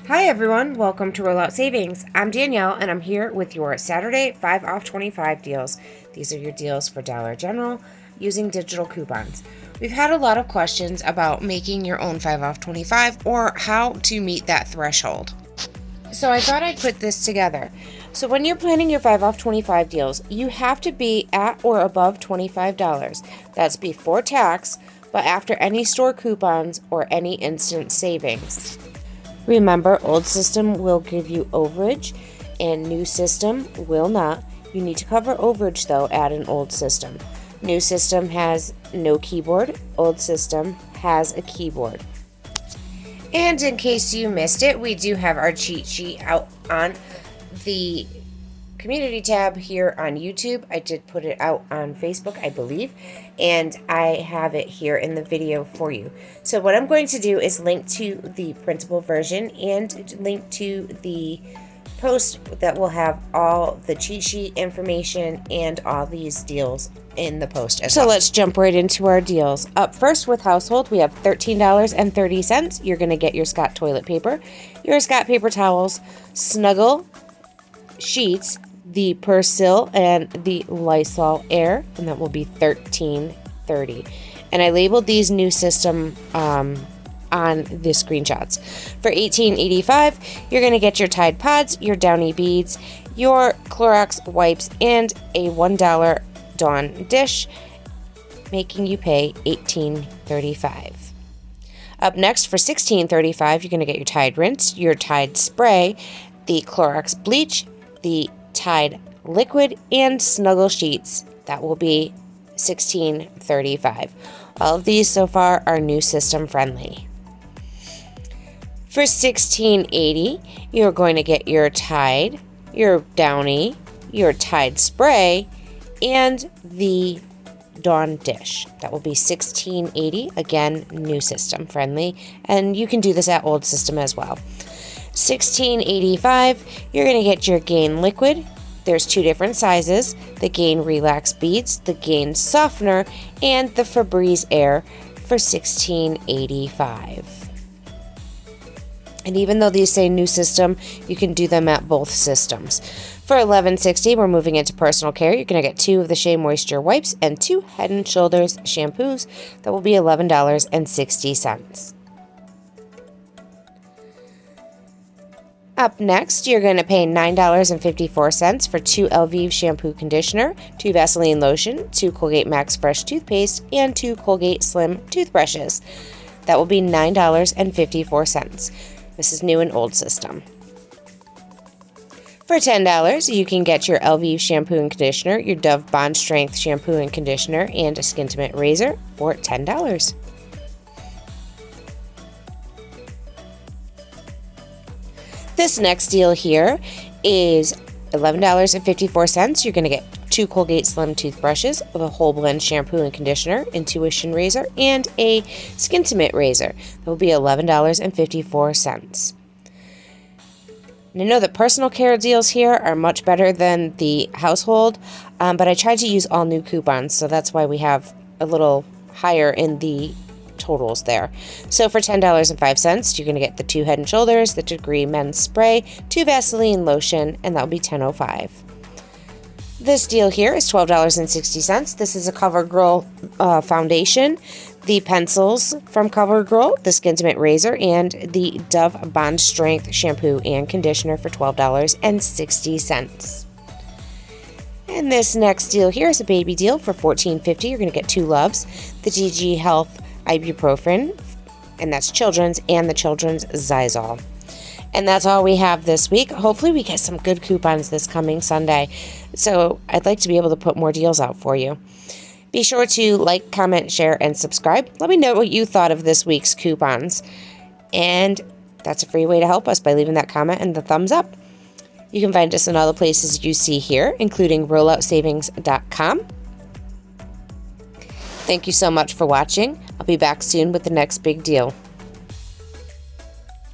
Hi everyone, welcome to Rollout Savings. I'm Danielle and I'm here with your Saturday 5 off 25 deals. These are your deals for Dollar General using digital coupons. We've had a lot of questions about making your own 5 off 25 or how to meet that threshold. So I thought I'd put this together. So when you're planning your 5 off 25 deals, you have to be at or above $25. That's before tax, but after any store coupons or any instant savings. Remember, old system will give you overage and new system will not. You need to cover overage though at an old system. New system has no keyboard, old system has a keyboard. And in case you missed it, we do have our cheat sheet out on the community tab here on YouTube. I did put it out on Facebook, I believe, and I have it here in the video for you. So what I'm going to do is link to the printable version and link to the post that will have all the cheat sheet information and all these deals in the post as well. So let's jump right into our deals. Up first with household, we have $13.30. You're going to get your Scott toilet paper, your Scott paper towels, Snuggle sheets, the Persil and the Lysol Air, and that will be $13.30. And I labeled these new system on the screenshots. For $18.85, you're going to get your Tide Pods, your Downy beads, your Clorox wipes, and a $1 Dawn dish, making you pay $18.35. Up next for $16.35, you're going to get your Tide Rinse, your Tide Spray, the Clorox Bleach, the Tide Liquid, and Snuggle sheets. That will be $16.35. All of these so far are new system friendly. For $16.80, you're going to get your Tide, your Downy, your Tide Spray, and the Dawn dish. That will be $16.80. Again, new system friendly, and you can do this at old system as well. $16.85, you're going to get your Gain Liquid. There's two different sizes, the Gain Relax Beads, the Gain Softener, and the Febreze Air for $16.85. And even though these say new system, you can do them at both systems. For $11.60, we're moving into personal care. You're going to get 2 of the Shea Moisture wipes and 2 Head & Shoulders shampoos. That will be $11.60. Up next, you're going to pay $9.54 for 2 Elvive shampoo conditioner, 2 Vaseline lotion, 2 Colgate Max Fresh toothpaste, and 2 Colgate Slim toothbrushes. That will be $9.54. This is new and old system. For $10, you can get your Elvive shampoo and conditioner, your Dove Bond Strength shampoo and conditioner, and a Skintimate razor for $10. This next deal here is $11.54. You're going to get 2 Colgate Slim toothbrushes, a whole blend shampoo and conditioner, Intuition razor, and a Skintimate razor. That will be $11.54. And I know that personal care deals here are much better than the household, but I tried to use all new coupons, so that's why we have a little higher in the totals there. So for $10.05, you're going to get the 2 Head & Shoulders, the Degree Men's Spray, 2 Vaseline lotion, and that'll be $10.05. This deal here is $12.60. This is a CoverGirl foundation, the pencils from CoverGirl, the Skintimate razor, and the Dove Bond Strength shampoo and conditioner for $12.60. And this next deal here is a baby deal for $14.50. You're going to get 2 Loves, the DG Health ibuprofen, and that's children's, and the children's Zysol. And that's all we have this week. Hopefully we get some good coupons this coming Sunday. So I'd like to be able to put more deals out for you. Be sure to like, comment, share, and subscribe. Let me know what you thought of this week's coupons. And that's a free way to help us by leaving that comment and the thumbs up. You can find us in all the places you see here, including rolloutsavings.com. Thank you so much for watching. I'll be back soon with the next big deal.